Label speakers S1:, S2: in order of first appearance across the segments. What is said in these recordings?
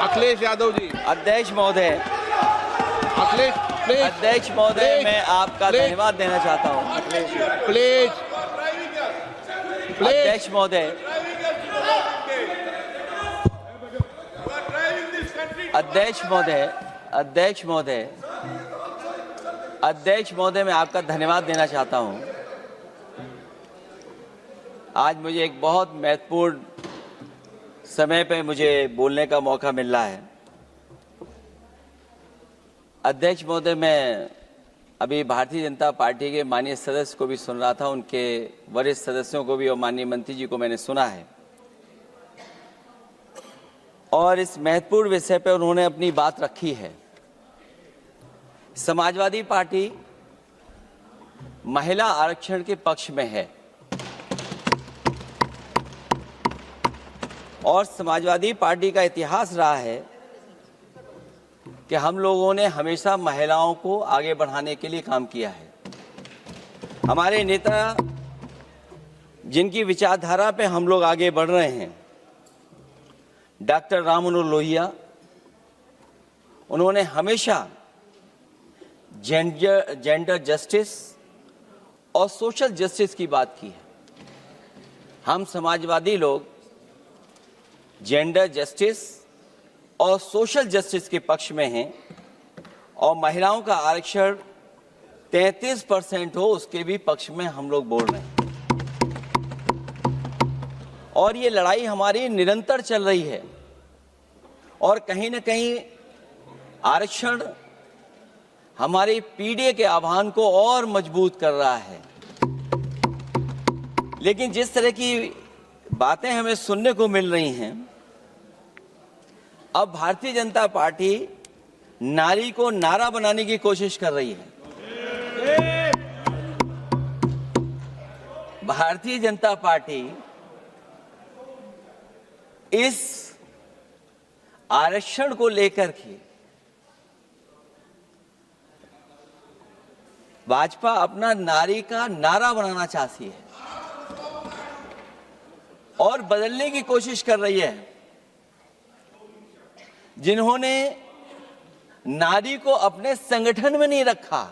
S1: अखिलेश यादव जी।
S2: अध्यक्ष महोदय,
S1: अखिलेश प्लीज।
S2: अध्यक्ष महोदय, मैं आपका धन्यवाद देना चाहता हूँ।
S1: प्लीज
S2: अध्यक्ष महोदय, अध्यक्ष महोदय, अध्यक्ष महोदय, अध्यक्ष महोदय, मैं आपका धन्यवाद देना चाहता हूँ। आज मुझे एक बहुत महत्वपूर्ण समय पे मुझे बोलने का मौका मिल रहा है। अध्यक्ष महोदय, मैं अभी भारतीय जनता पार्टी के माननीय सदस्य को भी सुन रहा था, उनके वरिष्ठ सदस्यों को भी और माननीय मंत्री जी को मैंने सुना है, और इस महत्वपूर्ण विषय पर उन्होंने अपनी बात रखी है। समाजवादी पार्टी महिला आरक्षण के पक्ष में है और समाजवादी पार्टी का इतिहास रहा है कि हम लोगों ने हमेशा महिलाओं को आगे बढ़ाने के लिए काम किया है। हमारे नेता जिनकी विचारधारा पे हम लोग आगे बढ़ रहे हैं, डॉक्टर राम मनोहर लोहिया, उन्होंने हमेशा जेंडर जस्टिस और सोशल जस्टिस की बात की है। हम समाजवादी लोग जेंडर जस्टिस और सोशल जस्टिस के पक्ष में हैं और महिलाओं का आरक्षण 33% हो उसके भी पक्ष में हम लोग बोल रहे हैं। और ये लड़ाई हमारी निरंतर चल रही है और कहीं न कहीं आरक्षण हमारी पीढ़ी के आह्वान को और मजबूत कर रहा है। लेकिन जिस तरह की बातें हमें सुनने को मिल रही हैं, अब भारतीय जनता पार्टी नारी को नारा बनाने की कोशिश कर रही है। भारतीय जनता पार्टी इस आरक्षण को लेकर के भाजपा अपना नारी का नारा बनाना चाहती है और बदलने की कोशिश कर रही है। जिन्होंने नारी को अपने संगठन में नहीं रखा,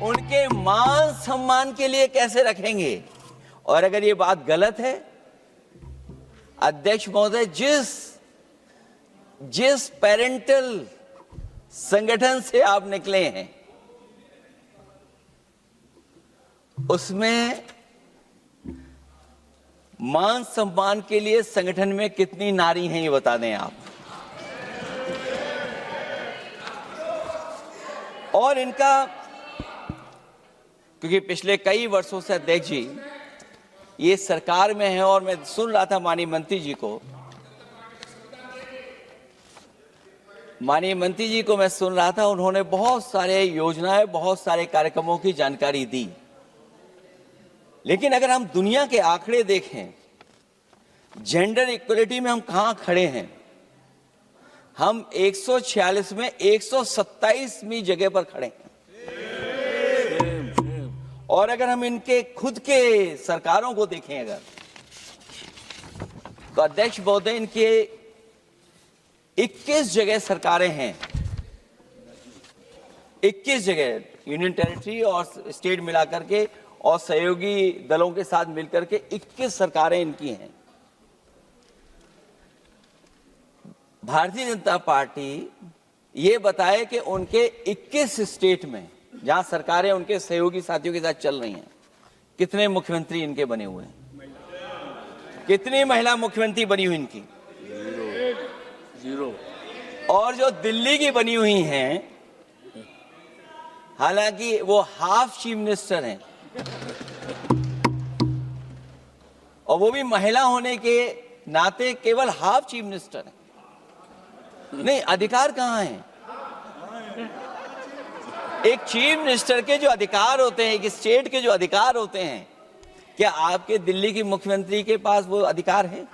S2: उनके मान सम्मान के लिए कैसे रखेंगे? और अगर ये बात गलत है, अध्यक्ष महोदय, जिस पेरेंटल संगठन से आप निकले हैं उसमें मान सम्मान के लिए संगठन में कितनी नारी हैं ये बता दें आप। और इनका, क्योंकि पिछले कई वर्षों से अध्यक्ष जी ये सरकार में है और मैं सुन रहा था माननीय मंत्री जी को, मैं सुन रहा था, उन्होंने बहुत सारे योजनाएं, बहुत सारे कार्यक्रमों की जानकारी दी। लेकिन अगर हम दुनिया के आंकड़े देखें, जेंडर इक्वलिटी में हम कहां खड़े हैं? हम 146 में 127वीं जगह पर खड़े हैं। और अगर हम इनके खुद के सरकारों को देखें अगर, तो अध्यक्ष महोदय, इनके 21 जगह सरकारें हैं। 21 जगह यूनियन टेरिटरी और स्टेट मिलाकर के और सहयोगी दलों के साथ मिलकर के 21 सरकारें इनकी हैं। भारतीय जनता पार्टी ये बताए कि उनके 21 स्टेट में जहां सरकारें उनके सहयोगी साथियों के साथ चल रही हैं, कितने मुख्यमंत्री इनके बने हुए हैं? कितनी महिला मुख्यमंत्री बनी हुई इनकी? जीरो। और जो दिल्ली की बनी हुई हैं, हालांकि वो हाफ चीफ मिनिस्टर हैं और वो भी महिला होने के नाते केवल हाफ चीफ मिनिस्टर हैं। नहीं, अधिकार कहां है? एक चीफ मिनिस्टर के जो अधिकार होते हैं, एक स्टेट के जो अधिकार होते हैं, क्या आपके दिल्ली की मुख्यमंत्री के पास वो अधिकार है?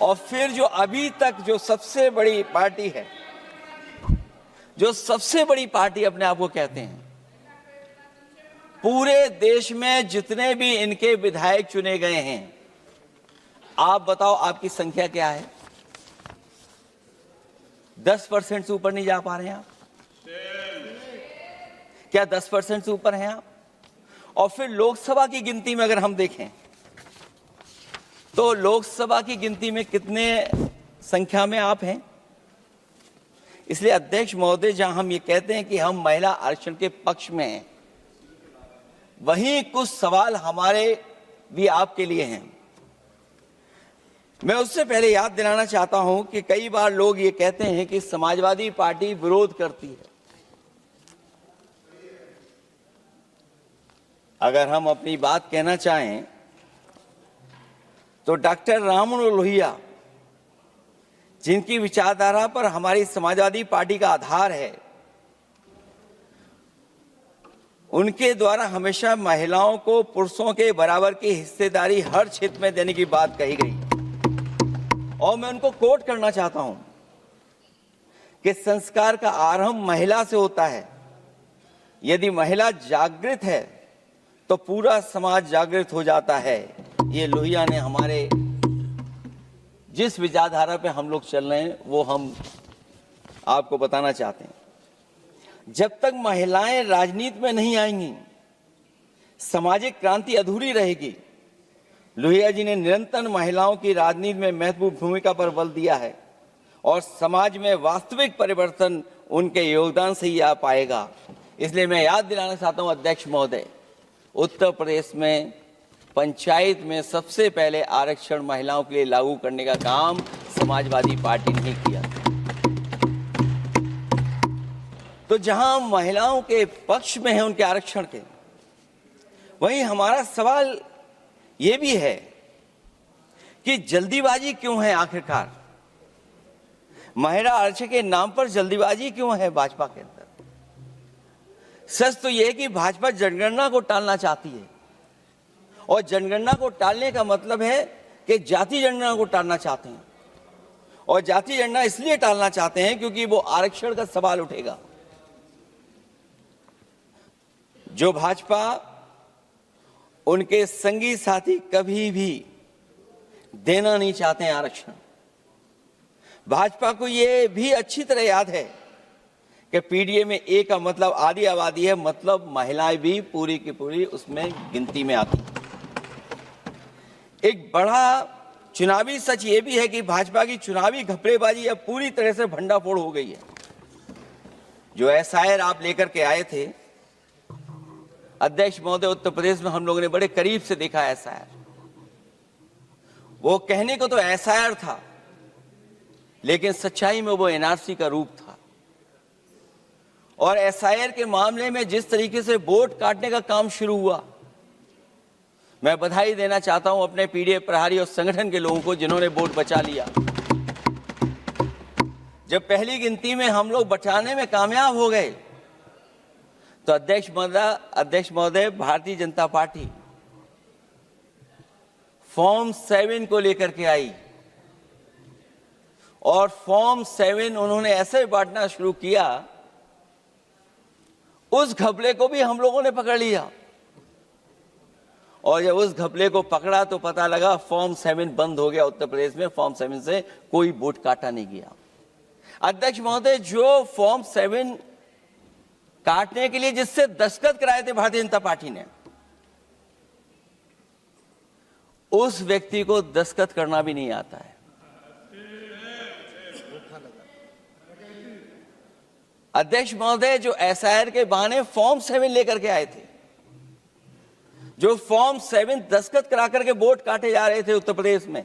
S2: और फिर जो अभी तक जो सबसे बड़ी पार्टी है, जो सबसे बड़ी पार्टी अपने आप को कहते हैं, पूरे देश में जितने भी इनके विधायक चुने गए हैं, आप बताओ आपकी संख्या क्या है? 10% से ऊपर नहीं जा पा रहे हैं आप? क्या 10% से ऊपर हैं आप? और फिर लोकसभा की गिनती में अगर हम देखें तो लोकसभा की गिनती में कितने संख्या में आप हैं? इसलिए अध्यक्ष महोदय, जहां हम ये कहते हैं कि हम महिला आरक्षण के पक्ष में हैं, वहीं कुछ सवाल हमारे भी आपके लिए हैं। मैं उससे पहले याद दिलाना चाहता हूं कि कई बार लोग ये कहते हैं कि समाजवादी पार्टी विरोध करती है। अगर हम अपनी बात कहना चाहें तो डॉक्टर राममनोहर लोहिया, जिनकी विचारधारा पर हमारी समाजवादी पार्टी का आधार है, उनके द्वारा हमेशा महिलाओं को पुरुषों के बराबर की हिस्सेदारी हर क्षेत्र में देने की बात कही गई। और मैं उनको कोट करना चाहता हूं कि संस्कार का आरंभ महिला से होता है। यदि महिला जागृत है तो पूरा समाज जागृत हो जाता है। ये लोहिया ने हमारे जिस विचारधारा पे हम लोग चल रहे हैं वो हम आपको बताना चाहते हैं। जब तक महिलाएं राजनीति में नहीं आएंगी, सामाजिक क्रांति अधूरी रहेगी। लोहिया जी ने निरंतर महिलाओं की राजनीति में महत्वपूर्ण भूमिका पर बल दिया है और समाज में वास्तविक परिवर्तन उनके योगदान से ही आ पाएगा। इसलिए मैं याद दिलाना चाहता हूं अध्यक्ष महोदय, उत्तर प्रदेश में पंचायत में सबसे पहले आरक्षण महिलाओं के लिए लागू करने का काम समाजवादी पार्टी ने किया। तो जहां महिलाओं के पक्ष में है उनके आरक्षण के, वहीं हमारा सवाल ये भी है कि जल्दीबाजी क्यों है? आखिरकार महिला आरक्षण के नाम पर जल्दीबाजी क्यों है भाजपा के अंदर? सच तो यह है कि भाजपा जनगणना को टालना चाहती है, और जनगणना को टालने का मतलब है कि जाति जनगणना को टालना चाहते हैं। और जाति जनगणना इसलिए टालना चाहते हैं क्योंकि वो आरक्षण का सवाल उठेगा। जो भाजपा उनके संगी साथी कभी भी देना नहीं चाहते हैं आरक्षण। भाजपा को ये भी अच्छी तरह याद है कि पीडीए में ए का मतलब आधी आबादी है, मतलब महिलाएं भी पूरी की पूरी उसमें गिनती में आती। एक बड़ा चुनावी सच ये भी है कि भाजपा की चुनावी घपलेबाजी अब पूरी तरह से भंडाफोड़ हो गई है। जो एसआईआर आप लेकर के आए थे अध्यक्ष महोदय, उत्तर प्रदेश में हम लोगों ने बड़े करीब से देखा एसआईआर। वो कहने को तो एसआईआर था, लेकिन सच्चाई में वो एनआरसी का रूप था। और एसआईआर के मामले में जिस तरीके से वोट काटने का काम शुरू हुआ, मैं बधाई देना चाहता हूं अपने पीडीए प्रहारी और संगठन के लोगों को जिन्होंने वोट बचा लिया। जब पहली गिनती में हम लोग बचाने में कामयाब हो गए तो अध्यक्ष महोदय भारतीय जनता पार्टी फॉर्म 7 को लेकर के आई, और फॉर्म 7 उन्होंने ऐसे बांटना शुरू किया, उस घपले को भी हम लोगों ने पकड़ लिया। और जब उस घपले को पकड़ा तो पता लगा फॉर्म 7 बंद हो गया उत्तर प्रदेश में। फॉर्म 7 से कोई वोट काटा नहीं गया। अध्यक्ष महोदय, जो फॉर्म 7 काटने के लिए जिससे दस्तखत कराए थे भारतीय जनता पार्टी ने, उस व्यक्ति को दस्तखत करना भी नहीं आता है। अध्यक्ष महोदय, जो एसआईआर के बहाने फॉर्म 7 लेकर के आए थे, जो फॉर्म 7 दस्तखत करा करके वोट काटे जा रहे थे उत्तर प्रदेश में,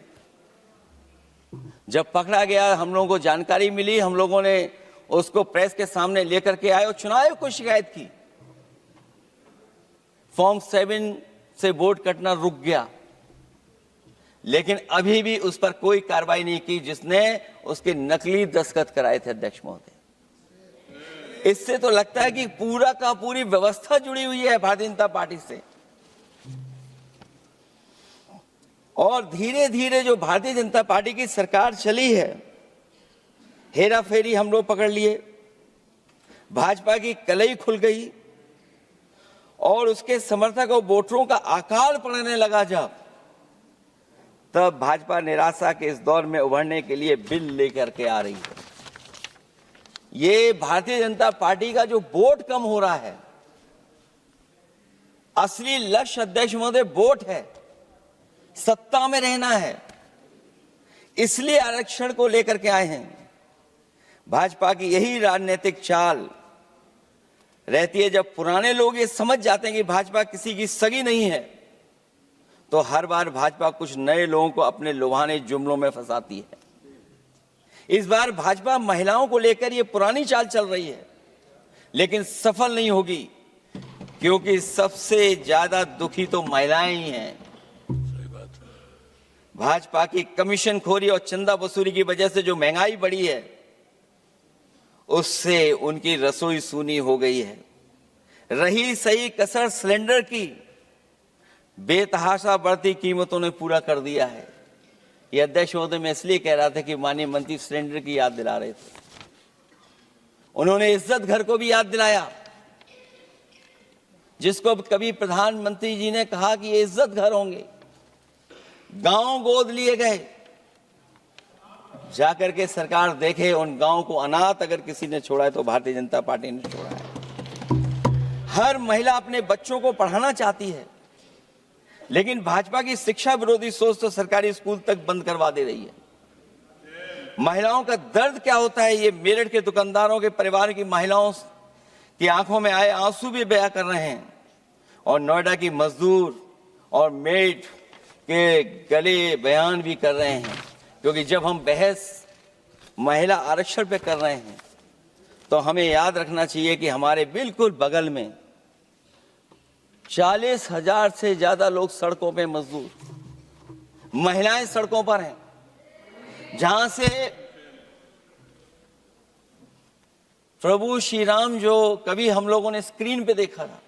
S2: जब पकड़ा गया, हम लोगों को जानकारी मिली, हम लोगों ने उसको प्रेस के सामने लेकर के आए और चुनाव आयोग को शिकायत की। फॉर्म 7 से वोट कटना रुक गया, लेकिन अभी भी उस पर कोई कार्रवाई नहीं की जिसने उसके नकली दस्तखत कराए थे। अध्यक्ष महोदय, इससे तो लगता है कि पूरा का पूरी व्यवस्था जुड़ी हुई है भारतीय जनता पार्टी से। और धीरे धीरे जो भारतीय जनता पार्टी की सरकार चली है, हेरा फेरी हम लोग पकड़ लिए, भाजपा की कलई खुल गई और उसके समर्थक और वोटरों का आकार पड़ने लगा। जब तब भाजपा निराशा के इस दौर में उभरने के लिए बिल लेकर के आ रही है। ये भारतीय जनता पार्टी का जो वोट कम हो रहा है, असली लक्ष्य अध्यक्ष महोदय वोट है, सत्ता में रहना है, इसलिए आरक्षण को लेकर के आए हैं। भाजपा की यही राजनीतिक चाल रहती है। जब पुराने लोग ये समझ जाते हैं कि भाजपा किसी की सगी नहीं है, तो हर बार भाजपा कुछ नए लोगों को अपने लुभाने जुमलों में फंसाती है। इस बार भाजपा महिलाओं को लेकर ये पुरानी चाल चल रही है, लेकिन सफल नहीं होगी, क्योंकि सबसे ज्यादा दुखी तो महिलाएं ही हैं। भाजपा की कमीशन खोरी और चंदा वसूली की वजह से जो महंगाई बढ़ी है, उससे उनकी रसोई सूनी हो गई है। रही सही कसर सिलेंडर की, बेतहाशा बढ़ती कीमतों ने पूरा कर दिया है। यह अध्यक्ष महोदय मैं इसलिए कह रहा था कि माननीय मंत्री सिलेंडर की याद दिला रहे थे। उन्होंने इज्जत घर को भी याद दिलाया, जिसको कभी प्रधानमंत्री जी ने कहा कि ये इज्जत घर होंगे। गांव गोद लिए गए, जाकर के सरकार देखे उन गांव को अनाथ अगर किसी ने छोड़ा है तो भारतीय जनता पार्टी ने छोड़ा है। हर महिला अपने बच्चों को पढ़ाना चाहती है, लेकिन भाजपा की शिक्षा विरोधी सोच तो सरकारी स्कूल तक बंद करवा दे रही है। महिलाओं का दर्द क्या होता है, ये मेरठ के दुकानदारों के परिवार की महिलाओं की आंखों में आए आंसू भी बयां कर रहे हैं, और नोएडा की मजदूर और मेड के गले बयान भी कर रहे हैं। क्योंकि जब हम बहस महिला आरक्षण पे कर रहे हैं, तो हमें याद रखना चाहिए कि हमारे बिल्कुल बगल में 40,000 से ज्यादा लोग सड़कों पे मजदूर, महिलाएं सड़कों पर हैं, जहां से प्रभु श्री राम जो कभी हम लोगों ने स्क्रीन पे देखा था,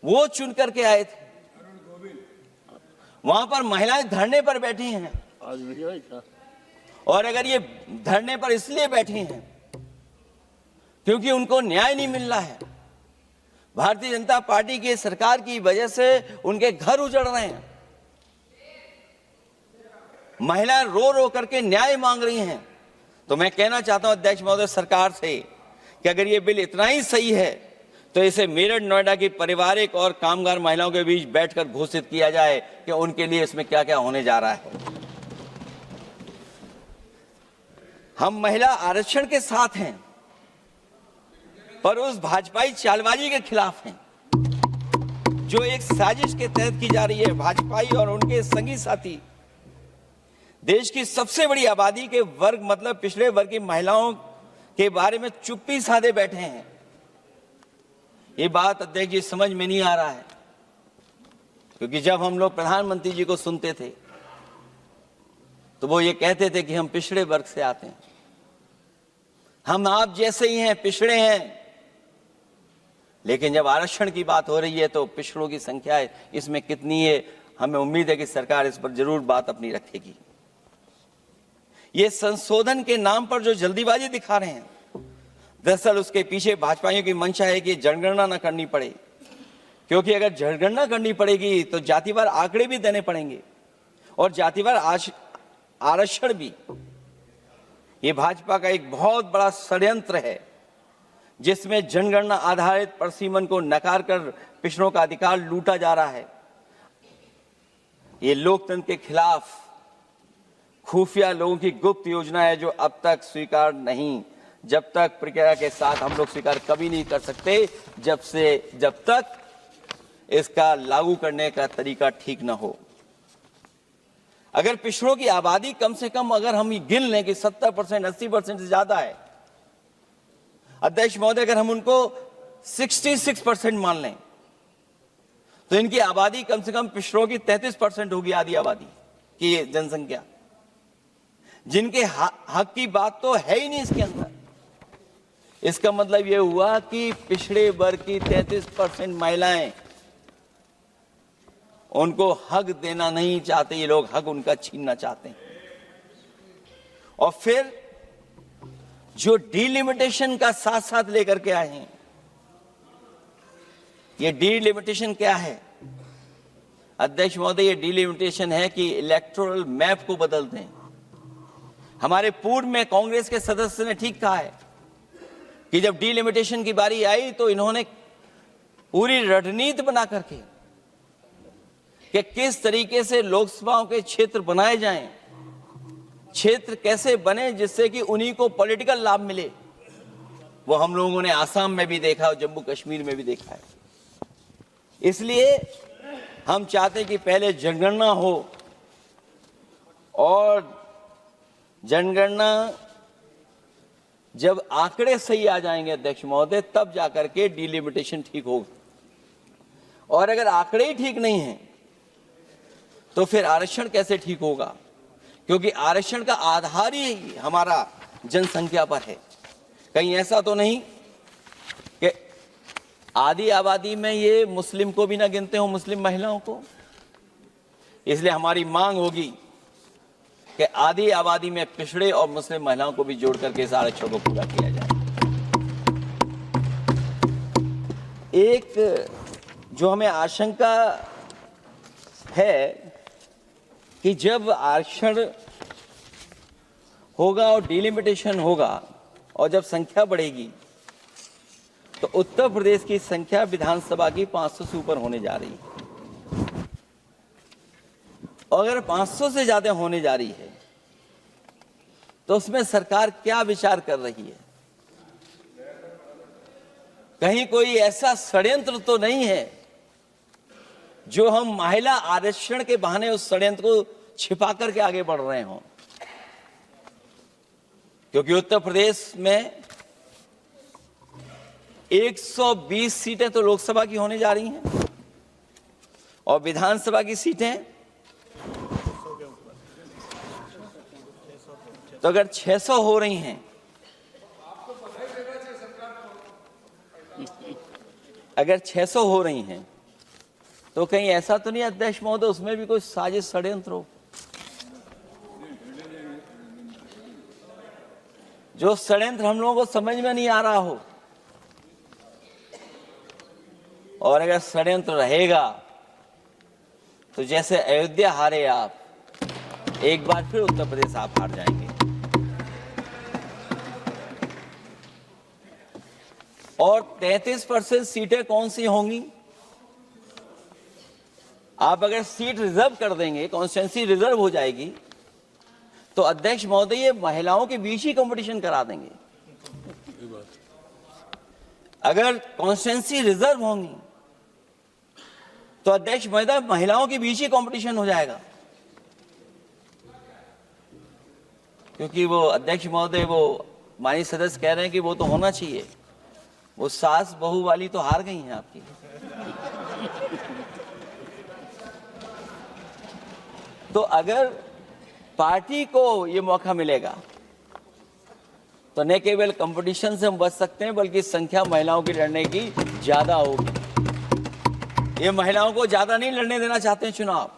S2: वो चुन करके आए थे। वहां पर महिलाएं धरने पर बैठी हैं, और अगर ये धरने पर इसलिए बैठी हैं क्योंकि उनको न्याय नहीं मिल रहा है। भारतीय जनता पार्टी की सरकार की वजह से उनके घर उजड़ रहे हैं। महिलाएं रो रो करके न्याय मांग रही हैं। तो मैं कहना चाहता हूं अध्यक्ष महोदय सरकार से कि अगर ये बिल इतना ही सही है, तो इसे मेरठ नोएडा की पारिवारिक और कामगार महिलाओं के बीच बैठकर घोषित किया जाए कि उनके लिए इसमें क्या क्या होने जा रहा है। हम महिला आरक्षण के साथ हैं, पर उस भाजपाई चालबाजी के खिलाफ हैं, जो एक साजिश के तहत की जा रही है। भाजपाई और उनके संगी साथी देश की सबसे बड़ी आबादी के वर्ग, मतलब पिछड़े वर्ग की महिलाओं के बारे में चुप्पी साधे बैठे हैं। ये बात अध्यक्ष जी समझ में नहीं आ रहा है, क्योंकि जब हम लोग प्रधानमंत्री जी को सुनते थे, तो वो ये कहते थे कि हम पिछड़े वर्ग से आते हैं, हम आप जैसे ही हैं, पिछड़े हैं। लेकिन जब आरक्षण की बात हो रही है, तो पिछड़ों की संख्या इसमें कितनी है, हमें उम्मीद है कि सरकार इस पर जरूर बात अपनी रखेगी। ये संशोधन के नाम पर जो जल्दीबाजी दिखा रहे हैं, दरअसल उसके पीछे भाजपाइयों की मंशा है कि जनगणना न करनी पड़े, क्योंकि अगर जनगणना करनी पड़ेगी तो जातिवार आंकड़े भी देने पड़ेंगे, और जातिवार आरक्षण भी। ये भाजपा का एक बहुत बड़ा षड्यंत्र है, जिसमें जनगणना आधारित परसीमन को नकार कर पिछड़ों का अधिकार लूटा जा रहा है। ये लोकतंत्र के खिलाफ खुफिया लोगों की गुप्त योजना है, जो अब तक स्वीकार नहीं, जब तक प्रक्रिया के साथ हम लोग स्वीकार कभी नहीं कर सकते, जब तक इसका लागू करने का तरीका ठीक ना हो। अगर पिछड़ों की आबादी कम से कम अगर हम गिन लें कि 70%, 80% से ज्यादा है, अध्यक्ष महोदय अगर हम उनको 66% मान लें, तो इनकी आबादी कम से कम पिछड़ों की 33% होगी, आधी आबादी की जनसंख्या, जिनके हक की बात तो है ही नहीं इसके अंदर। इसका मतलब यह हुआ कि पिछड़े वर्ग की 33% महिलाएं, उनको हक देना नहीं चाहते ये लोग, हक उनका छीनना चाहते हैं। और फिर जो डिलिमिटेशन का साथ साथ लेकर के आए हैं, ये डिलिमिटेशन क्या है? अध्यक्ष महोदय, ये डिलिमिटेशन है कि इलेक्टोरल मैप को बदल दें। हमारे पूर्व में कांग्रेस के सदस्य ने ठीक कहा है कि जब डिलिमिटेशन की बारी आई तो इन्होंने पूरी रणनीति बना करके कि किस तरीके से लोकसभाओं के क्षेत्र बनाए जाएं, क्षेत्र कैसे बने जिससे कि उन्हीं को पॉलिटिकल लाभ मिले, वो हम लोगों ने आसाम में भी देखा और जम्मू कश्मीर में भी देखा है। इसलिए हम चाहते हैं कि पहले जनगणना हो और जनगणना जब आंकड़े सही आ जाएंगे अध्यक्ष महोदय, तब जाकर के डिलिमिटेशन ठीक होगा। और अगर आंकड़े ही ठीक नहीं हैं तो फिर आरक्षण कैसे ठीक होगा? क्योंकि आरक्षण का आधार ही हमारा जनसंख्या पर है। कहीं ऐसा तो नहीं कि आधी आबादी में ये मुस्लिम को भी ना गिनते हो, मुस्लिम महिलाओं को। इसलिए हमारी मांग होगी कि आधी आबादी में पिछड़े और मुस्लिम महिलाओं को भी जोड़ करके इस आरक्षण को पूरा किया जाए। एक जो हमें आशंका है कि जब आरक्षण होगा और डिलिमिटेशन होगा और जब संख्या बढ़ेगी तो उत्तर प्रदेश की संख्या विधानसभा की 500 से ऊपर होने जा रही है। और अगर 500 से ज्यादा होने जा रही है तो उसमें सरकार क्या विचार कर रही है? कहीं कोई ऐसा षड्यंत्र तो नहीं है जो हम महिला आरक्षण के बहाने उस षड्यंत्र को छिपा करके आगे बढ़ रहे हों? क्योंकि उत्तर प्रदेश में 120 सीटें तो लोकसभा की होने जा रही हैं और विधानसभा की सीटें तो अगर 600 हो रही हैं, अगर 600 हो रही हैं तो कहीं ऐसा तो नहीं अध्यक्ष महोदय उसमें भी कोई साजिश षड्यंत्र हो? जो षड्यंत्र हम लोगों को समझ में नहीं आ रहा हो। और अगर षड्यंत्र रहेगा तो जैसे अयोध्या हारे आप, एक बार फिर उत्तर प्रदेश आप हार जाएंगे। और 33% सीटें कौन सी होंगी? आप अगर सीट रिजर्व कर देंगे, कॉन्स्टिट्यूंसी रिजर्व हो जाएगी, तो अध्यक्ष महोदय ये महिलाओं के बीच ही कंपटीशन करा देंगे। अगर कॉन्स्टिट्यूंसी रिजर्व होंगी तो अध्यक्ष महोदय महिलाओं के बीच ही कंपटीशन हो जाएगा। क्योंकि वो अध्यक्ष महोदय वो माननीय सदस्य कह रहे हैं कि वो तो होना चाहिए, वो सास बहू वाली तो हार गई हैं आपकी। तो अगर पार्टी को ये मौका मिलेगा तो न केवल कंपटीशन से हम बच सकते हैं बल्कि संख्या महिलाओं की लड़ने की ज्यादा होगी। ये महिलाओं को ज्यादा नहीं लड़ने देना चाहते हैं चुनाव,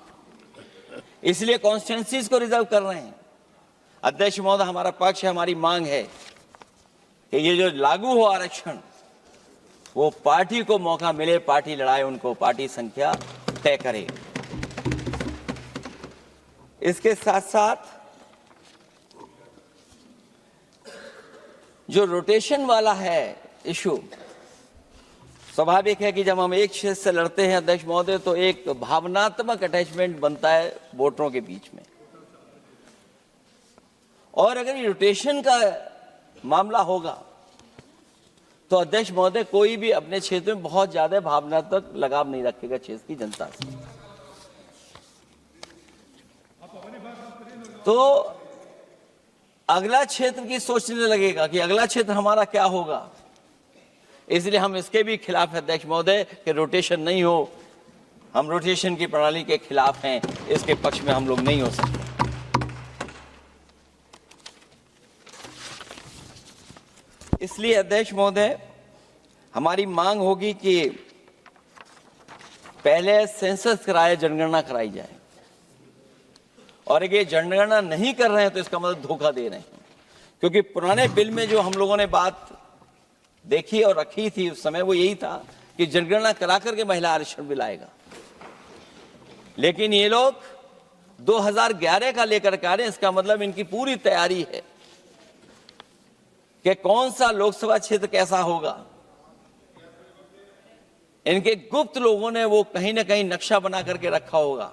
S2: इसलिए कॉन्स्टिट्यूंसीज को रिजर्व कर रहे हैं। अध्यक्ष महोदय हमारा पक्ष है, हमारी मांग है कि ये जो लागू हो आरक्षण वो पार्टी को मौका मिले, पार्टी लड़ाए उनको, पार्टी संख्या तय करे। इसके साथ साथ जो रोटेशन वाला है इशू, स्वाभाविक है कि जब हम एक क्षेत्र से लड़ते हैं अध्यक्ष महोदय तो एक भावनात्मक अटैचमेंट बनता है वोटरों के बीच में। और अगर ये रोटेशन का मामला होगा तो अध्यक्ष महोदय कोई भी अपने क्षेत्र में बहुत ज्यादा भावनात्मक लगाव नहीं रखेगा क्षेत्र की जनता से। तो अगला क्षेत्र की सोचने लगेगा कि अगला क्षेत्र हमारा क्या होगा। इसलिए हम इसके भी खिलाफ है अध्यक्ष महोदय कि रोटेशन नहीं हो। हम रोटेशन की प्रणाली के खिलाफ हैं, इसके पक्ष में हम लोग नहीं हो सकते। इसलिए अध्यक्ष महोदय हमारी मांग होगी कि पहले सेंसस कराए, जनगणना कराई जाए। और अगर ये जनगणना नहीं कर रहे हैं तो इसका मतलब धोखा दे रहे हैं। क्योंकि पुराने बिल में जो हम लोगों ने बात देखी और रखी थी उस समय वो यही था कि जनगणना करा करके महिला आरक्षण बिल आएगा। लेकिन ये लोग 2011 का लेकर के आ रहे हैं। इसका मतलब इनकी पूरी तैयारी है कि कौन सा लोकसभा क्षेत्र कैसा होगा। इनके गुप्त लोगों ने वो कहीं ना कहीं नक्शा बना करके रखा होगा,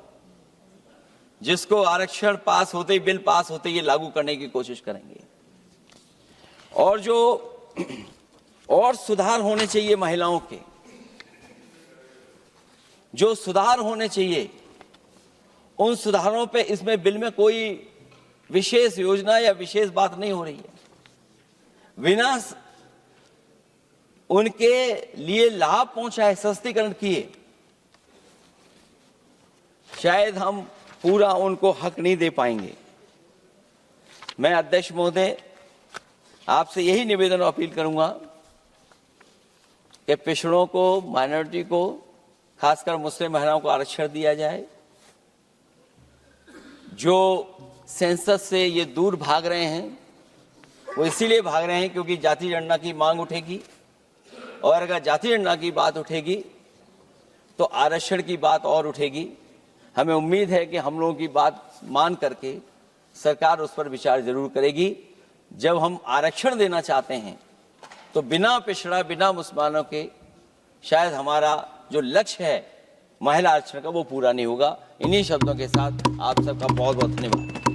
S2: जिसको आरक्षण पास होते ही, बिल पास होते ही लागू करने की कोशिश करेंगे। और जो और सुधार होने चाहिए महिलाओं के, जो सुधार होने चाहिए उन सुधारों पे इसमें बिल में कोई विशेष योजना या विशेष बात नहीं हो रही है। बिना उनके लिए लाभ पहुंचाए, सस्तीकरण किए, शायद हम पूरा उनको हक नहीं दे पाएंगे। मैं अध्यक्ष महोदय आपसे यही निवेदन और अपील करूंगा कि पिछड़ों को, माइनॉरिटी को, खासकर मुस्लिम महिलाओं को आरक्षण दिया जाए। जो सेंसस से ये दूर भाग रहे हैं, वो इसीलिए भाग रहे हैं क्योंकि जाति जनगणना की मांग उठेगी, और अगर जाति जनगणना की बात उठेगी तो आरक्षण की बात और उठेगी। हमें उम्मीद है कि हम लोगों की बात मान करके सरकार उस पर विचार जरूर करेगी। जब हम आरक्षण देना चाहते हैं तो बिना पिछड़ा, बिना मुसलमानों के शायद हमारा जो लक्ष्य है महिला आरक्षण का, वो पूरा नहीं होगा। इन्हीं शब्दों के साथ आप सबका बहुत बहुत धन्यवाद।